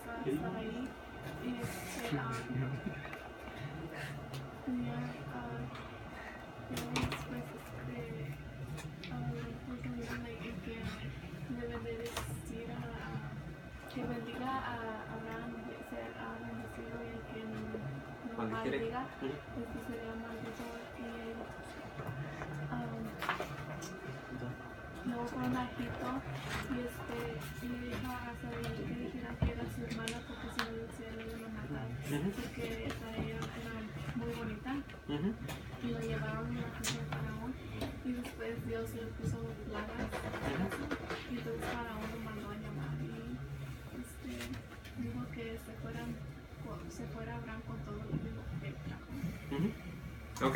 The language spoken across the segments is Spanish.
a estar ahí. Y después que deben de decir que bendiga a Abraham, ser bendecido, y el que no maldiga, sería maldito. Luego fueron a Egipto y le dijo a Saúl que dijera que era su hermana, porque si no decía le iban a matar, porque ella era muy bonita. Y lo llevaron a la casa de Faraón, y después Dios le puso plagas, y entonces Faraón lo mandó a llamar y dijo que se fuera Abraham con todo lo que trajo. Ok,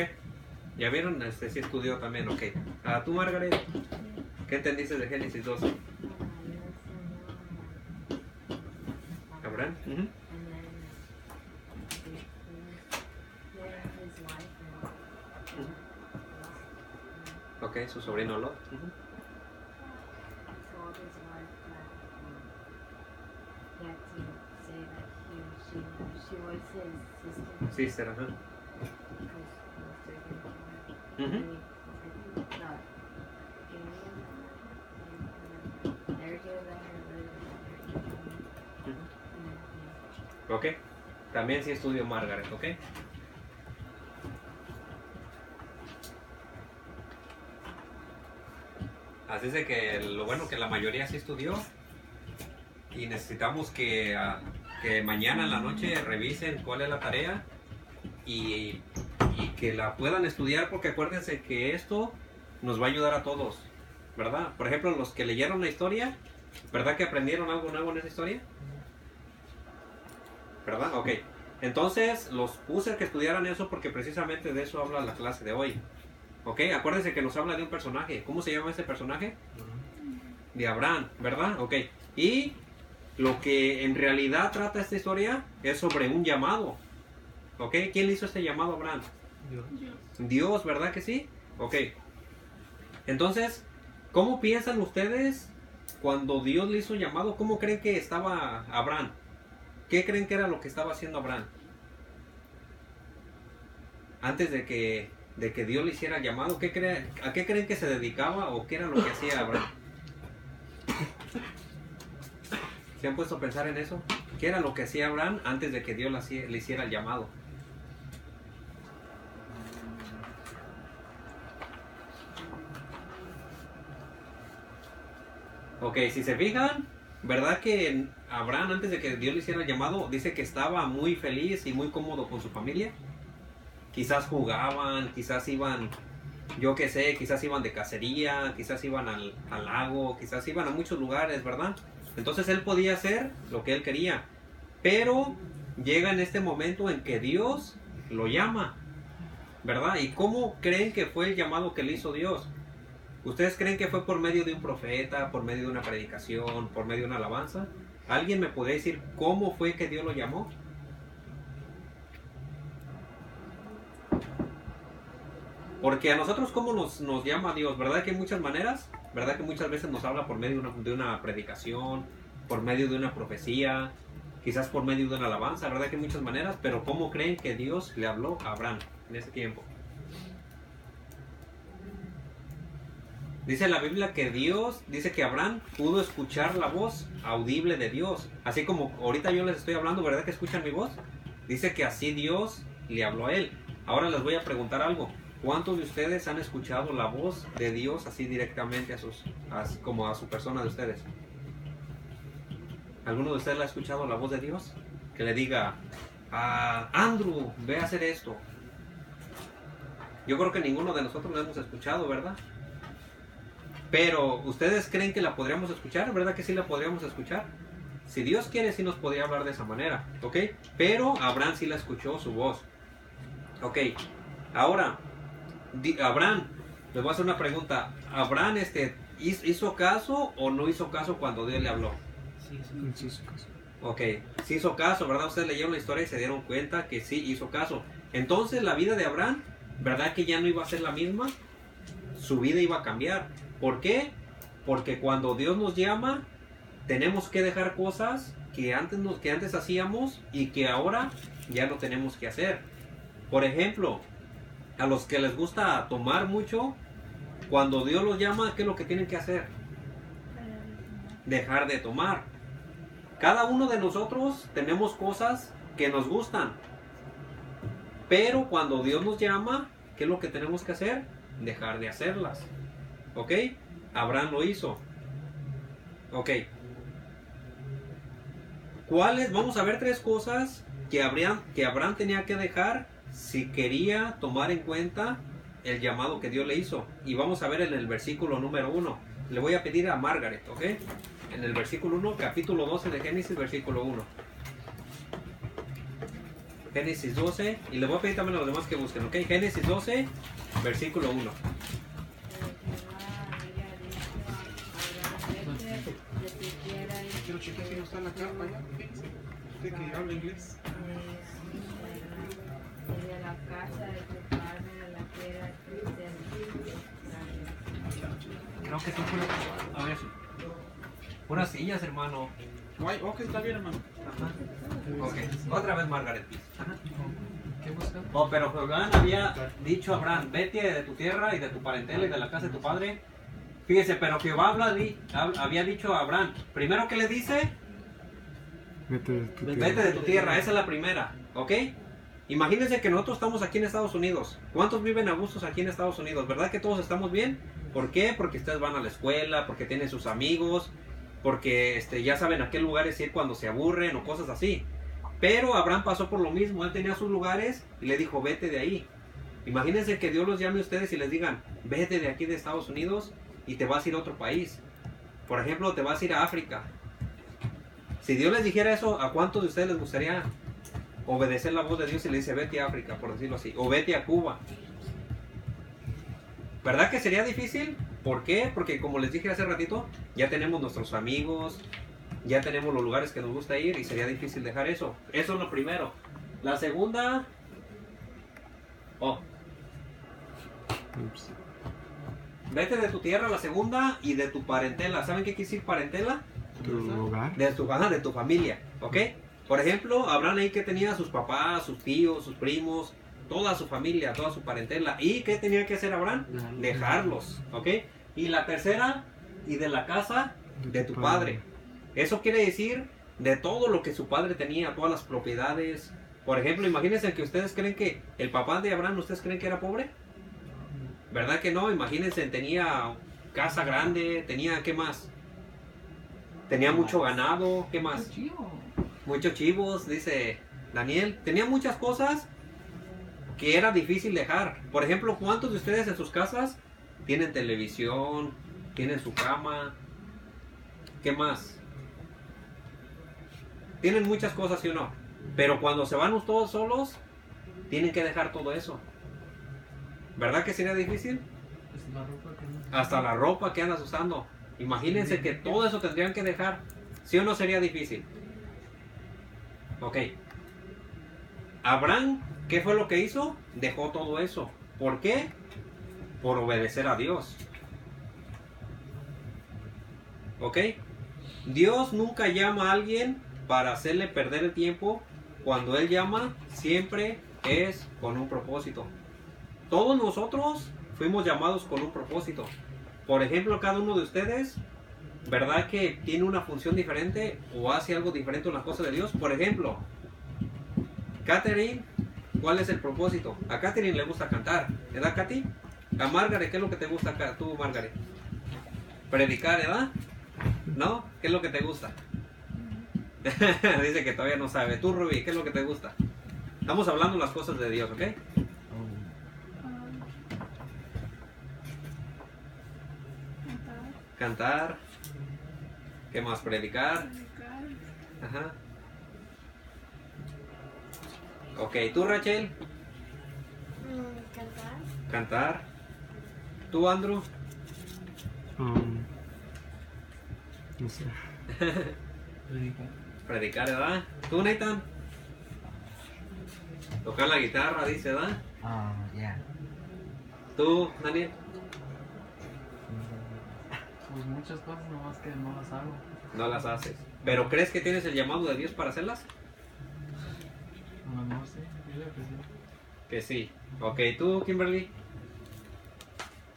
ya vieron, sí estudió también, ok. ¿Tú, Margaret? ¿Qué entendiste de Génesis 2? ¿Abraham? Ok, su sobrino Lot. Sister, ajá. Ok, también sí estudió Margaret, ok. Así es de que lo bueno que la mayoría sí estudió, y necesitamos que mañana en la noche revisen cuál es la tarea y que la puedan estudiar, porque acuérdense que esto nos va a ayudar a todos, ¿verdad? Por ejemplo, los que leyeron la historia, ¿verdad que aprendieron algo nuevo en esa historia? ¿Verdad? Ok. Entonces los puse a que estudiaran eso porque precisamente de eso habla la clase de hoy. Ok, acuérdense que nos habla de un personaje. ¿Cómo se llama ese personaje? De Abraham, ¿verdad? Ok. Y lo que en realidad trata esta historia es sobre un llamado. ¿Ok? ¿Quién le hizo este llamado a Abraham? Dios, ¿verdad que sí? Ok. Entonces, ¿cómo piensan ustedes cuando Dios le hizo llamado? ¿Cómo creen que estaba Abraham? ¿Qué creen que era lo que estaba haciendo Abraham? Antes de que Dios le hiciera el llamado, ¿a qué creen que se dedicaba o qué era lo que hacía Abraham? ¿Se han puesto a pensar en eso? ¿Qué era lo que hacía Abraham antes de que Dios le hiciera el llamado? Ok, si se fijan, ¿verdad que Abraham antes de que Dios le hiciera el llamado dice que estaba muy feliz y muy cómodo con su familia? Quizás jugaban, quizás iban, yo qué sé, quizás iban de cacería, quizás iban al lago, quizás iban a muchos lugares, ¿verdad? Entonces él podía hacer lo que él quería, pero llega en este momento en que Dios lo llama, ¿verdad? ¿Y cómo creen que fue el llamado que le hizo Dios? ¿Ustedes creen que fue por medio de un profeta, por medio de una predicación, por medio de una alabanza? ¿Alguien me podría decir cómo fue que Dios lo llamó? Porque a nosotros, ¿cómo nos llama Dios? ¿Verdad que hay muchas maneras? ¿Verdad que muchas veces nos habla por medio de una predicación, por medio de una profecía, quizás por medio de una alabanza? ¿Verdad que hay muchas maneras? Pero ¿cómo creen que Dios le habló a Abraham en ese tiempo? Dice la Biblia que Dios, dice que Abraham pudo escuchar la voz audible de Dios. Así como ahorita yo les estoy hablando, ¿verdad que escuchan mi voz? Dice que así Dios le habló a él. Ahora les voy a preguntar algo. ¿Cuántos de ustedes han escuchado la voz de Dios así directamente como a su persona de ustedes? ¿Alguno de ustedes le ha escuchado la voz de Dios? Que le diga, Andrew, ve a hacer esto. Yo creo que ninguno de nosotros la hemos escuchado, ¿verdad? Pero, ¿ustedes creen que la podríamos escuchar? ¿Verdad que sí la podríamos escuchar? Si Dios quiere, sí nos podría hablar de esa manera, ¿ok? Pero Abraham sí la escuchó, su voz. Ok, ahora, Abraham, les voy a hacer una pregunta. ¿Abraham hizo caso o no hizo caso cuando Dios le habló? Sí hizo caso. Ok, sí hizo caso, ¿verdad? Ustedes leyeron la historia y se dieron cuenta que sí hizo caso. Entonces, la vida de Abraham, ¿verdad que ya no iba a ser la misma? Su vida iba a cambiar. ¿Por qué? Porque cuando Dios nos llama, tenemos que dejar cosas que antes hacíamos y que ahora ya no tenemos que hacer. Por ejemplo, a los que les gusta tomar mucho, cuando Dios los llama, ¿qué es lo que tienen que hacer? Dejar de tomar. Cada uno de nosotros tenemos cosas que nos gustan, pero cuando Dios nos llama, ¿qué es lo que tenemos que hacer? Dejar de hacerlas. ¿Ok? Abraham lo hizo. Ok. ¿Cuáles? Vamos a ver 3 cosas que Abraham tenía que dejar si quería tomar en cuenta el llamado que Dios le hizo. Y vamos a ver en el versículo número 1. Le voy a pedir a Margaret, ¿ok? En el versículo 1, capítulo 12 de Génesis, versículo 1. Génesis 12, y le voy a pedir también a los demás que busquen, ¿ok? Génesis 12, versículo 1. Quiero chequear si no está en la carta ya. Fíjense. Usted que habla inglés. De la casa de tu padre a la tierra Creo que son a ver, puras sillas, hermano. Guay, ok, está bien, hermano. Ajá. Ok, otra vez Margaret. Ajá. ¿Qué busca? Oh, pero Jehová había dicho a Abraham, vete de tu tierra y de tu parentela y de la casa de tu padre. Fíjese, pero Jehová había dicho a Abraham, primero que le dice, Vete de tu vete de tu tierra, esa es la primera, ¿ok? Imagínense que nosotros estamos aquí en Estados Unidos. ¿Cuántos viven a gustos aquí en Estados Unidos? ¿Verdad que todos estamos bien? ¿Por qué? Porque ustedes van a la escuela, porque tienen sus amigos, porque ya saben a qué lugares ir cuando se aburren o cosas así. Pero Abraham pasó por lo mismo, él tenía sus lugares y le dijo, vete de ahí. Imagínense que Dios los llame a ustedes y les digan, vete de aquí de Estados Unidos y te vas a ir a otro país. Por ejemplo, te vas a ir a África. Si Dios les dijera eso, ¿a cuántos de ustedes les gustaría obedecer la voz de Dios y le dice, vete a África, por decirlo así, o vete a Cuba? ¿Verdad que sería difícil? ¿Por qué? Porque como les dije hace ratito, ya tenemos nuestros amigos, ya tenemos los lugares que nos gusta ir y sería difícil dejar eso. Eso es lo primero. La segunda... Vete de tu tierra, la segunda, y de tu parentela. ¿Saben qué quiere decir parentela? Tu hogar. De tu familia, ¿ok? Por ejemplo, Abraham ahí que tenía a sus papás, sus tíos, sus primos, toda su familia, toda su parentela. ¿Y qué tenía que hacer Abraham? Dejarlos, ¿ok? Y la tercera, y de la casa de tu padre. Eso quiere decir de todo lo que su padre tenía, todas las propiedades. Por ejemplo, imagínense que ustedes creen que el papá de Abraham, ¿ustedes creen que era pobre? ¿Verdad que no? Imagínense, tenía casa grande, tenía, ¿qué más? Tenía mucho ganado, ¿qué más? Muchos chivos, dice Daniel. Tenía muchas cosas que era difícil dejar. Por ejemplo, ¿cuántos de ustedes en sus casas tienen televisión, tienen su cama? ¿Qué más? Tienen muchas cosas, ¿sí o no? Pero cuando se van todos solos, tienen que dejar todo eso. ¿Verdad que sería difícil? Hasta la ropa que andas usando. Imagínense que todo eso tendrían que dejar. ¿Sí o no sería difícil? Ok. Abraham, ¿qué fue lo que hizo? Dejó todo eso. ¿Por qué? Por obedecer a Dios. ¿Ok? Dios nunca llama a alguien para hacerle perder el tiempo. Cuando Él llama, siempre es con un propósito. Todos nosotros fuimos llamados con un propósito. Por ejemplo, cada uno de ustedes, ¿verdad que tiene una función diferente o hace algo diferente en las cosas de Dios? Por ejemplo, Catherine, ¿cuál es el propósito? A Catherine le gusta cantar, ¿verdad, Katy? A Margaret, ¿qué es lo que te gusta acá, tú, Margaret? Predicar, ¿verdad? ¿No? ¿Qué es lo que te gusta? Dice que todavía no sabe. Tú, Ruby, ¿qué es lo que te gusta? Estamos hablando las cosas de Dios, ¿ok? Cantar. ¿Qué más? Predicar. Ajá. Ok, ¿tú, Rachel? Cantar. Cantar. ¿Tú, Andrew? No sé. Predicar, ¿verdad? ¿Tú, Nathan? Tocar la guitarra, dice, ¿verdad? Ya. ¿Tú, Daniel? Pues muchas cosas, nomás que no las hago. No las haces. ¿Pero crees que tienes el llamado de Dios para hacerlas? No sé, yo creo que sí. Que sí. Ok, ¿tú, Kimberly?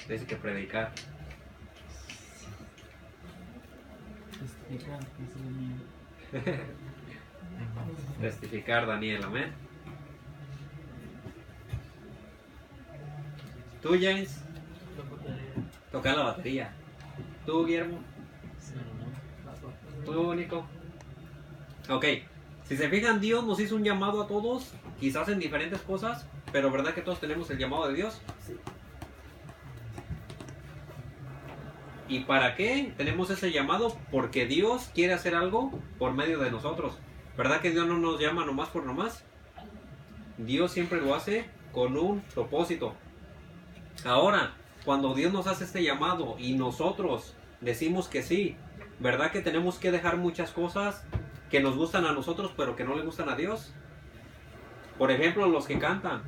Tienes que predicar. Testificar, eso es lo mío. Testificar, Daniel, amén. ¿Tú, James? Tocar la batería. ¿Tú, Guillermo? ¿Tú, Nico? Ok. Si se fijan, Dios nos hizo un llamado a todos, quizás en diferentes cosas, pero ¿verdad que todos tenemos el llamado de Dios? Sí. ¿Y para qué tenemos ese llamado? Porque Dios quiere hacer algo por medio de nosotros. ¿Verdad que Dios no nos llama nomás por nomás? Dios siempre lo hace con un propósito. Ahora, cuando Dios nos hace este llamado y nosotros decimos que sí, ¿verdad que tenemos que dejar muchas cosas que nos gustan a nosotros pero que no le gustan a Dios? Por ejemplo, los que cantan.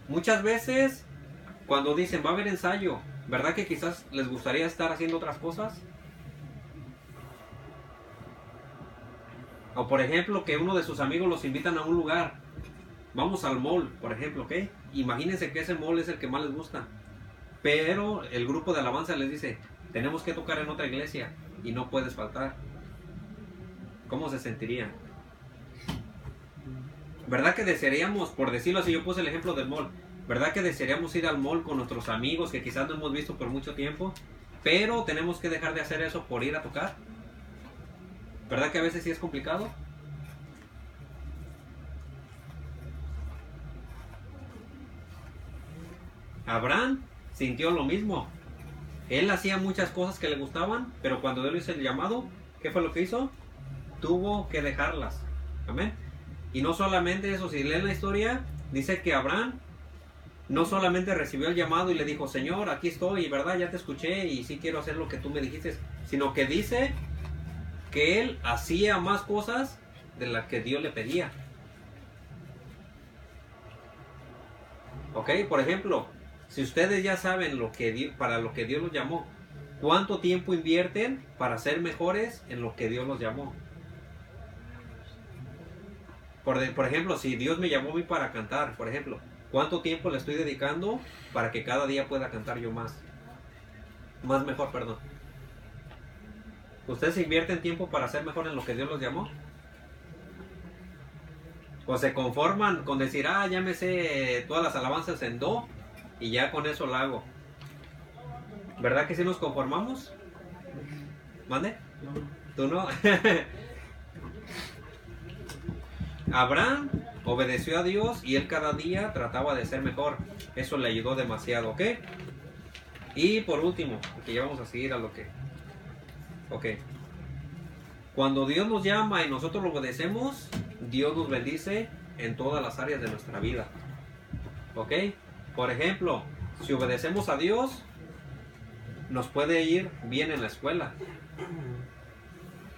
Muchas veces, cuando dicen va a haber ensayo, ¿verdad que quizás les gustaría estar haciendo otras cosas? O por ejemplo, que uno de sus amigos los invitan a un lugar. Vamos al mall, por ejemplo, ¿ok? Imagínense que ese mall es el que más les gusta. Pero el grupo de alabanza les dice, tenemos que tocar en otra iglesia y no puedes faltar. ¿Cómo se sentirían? ¿Verdad que desearíamos, por decirlo así, yo puse el ejemplo del mall, ¿verdad que desearíamos ir al mall con nuestros amigos que quizás no hemos visto por mucho tiempo? Pero tenemos que dejar de hacer eso por ir a tocar. ¿Verdad que a veces sí es complicado? Abraham sintió lo mismo. Él hacía muchas cosas que le gustaban, pero cuando Dios le hizo el llamado, ¿qué fue lo que hizo? Tuvo que dejarlas. Amén. Y no solamente eso, si leen la historia, dice que Abraham no solamente recibió el llamado y le dijo, Señor, aquí estoy, ¿verdad? Ya te escuché y sí quiero hacer lo que tú me dijiste, sino que dice que él hacía más cosas de las que Dios le pedía. Ok, por ejemplo, si ustedes ya saben para lo que Dios los llamó, ¿cuánto tiempo invierten para ser mejores en lo que Dios los llamó? Por ejemplo, si Dios me llamó a mí para cantar, por ejemplo, ¿cuánto tiempo le estoy dedicando para que cada día pueda cantar yo más? Más mejor, perdón. ¿Ustedes invierten tiempo para ser mejor en lo que Dios los llamó? ¿O se conforman con decir, ya me sé todas las alabanzas en do y ya con eso la hago? ¿Verdad que sí nos conformamos? ¿Mande? ¿Tú no? Abraham obedeció a Dios y él cada día trataba de ser mejor. Eso le ayudó demasiado, ¿ok? Y por último, porque ya vamos a seguir a lo que... Ok. Cuando Dios nos llama y nosotros lo obedecemos, Dios nos bendice en todas las áreas de nuestra vida. ¿Ok? Por ejemplo, si obedecemos a Dios, nos puede ir bien en la escuela.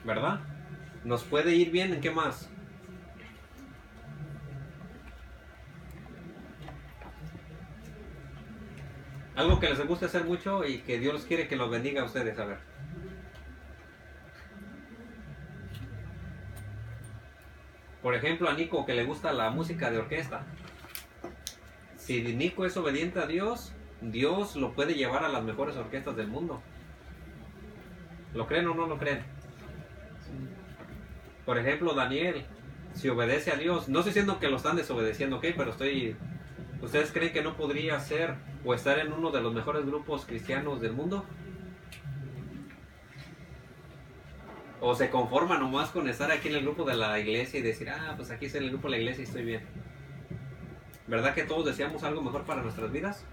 ¿Verdad? Nos puede ir bien en ¿qué más? Algo que les guste hacer mucho y que Dios quiere que los bendiga a ustedes, a ver. Por ejemplo, a Nico que le gusta la música de orquesta. Si Nico es obediente a Dios, Dios lo puede llevar a las mejores orquestas del mundo. ¿Lo creen o no lo creen? Por ejemplo, Daniel, si obedece a Dios, no estoy diciendo que lo están desobedeciendo, ¿ok? Pero ¿ustedes creen que no podría ser o estar en uno de los mejores grupos cristianos del mundo? ¿O se conforman nomás con estar aquí en el grupo de la iglesia y decir, pues aquí estoy en el grupo de la iglesia y estoy bien? ¿Verdad que todos deseamos algo mejor para nuestras vidas?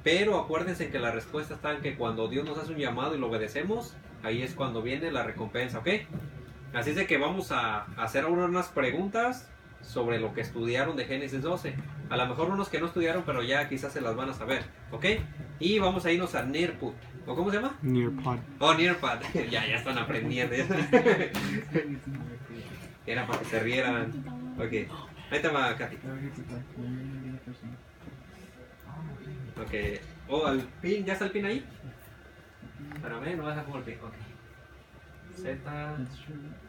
Pero acuérdense que la respuesta está en que cuando Dios nos hace un llamado y lo obedecemos, ahí es cuando viene la recompensa, ¿ok? Así es de que vamos a hacer ahora unas preguntas sobre lo que estudiaron de Génesis 12. A lo mejor unos que no estudiaron, pero ya quizás se las van a saber, ¿ok? Y vamos a irnos a Nearpod. ¿O cómo se llama? Nearpod. Oh, Nearpod. ya están aprendiendo. Era para que se rieran. Ok. Ahí te va, Katy. Ok. Oh, el pin. ¿Ya está el pin ahí? Espérame, no vas a jugar el pin. Ok. Z, That's true.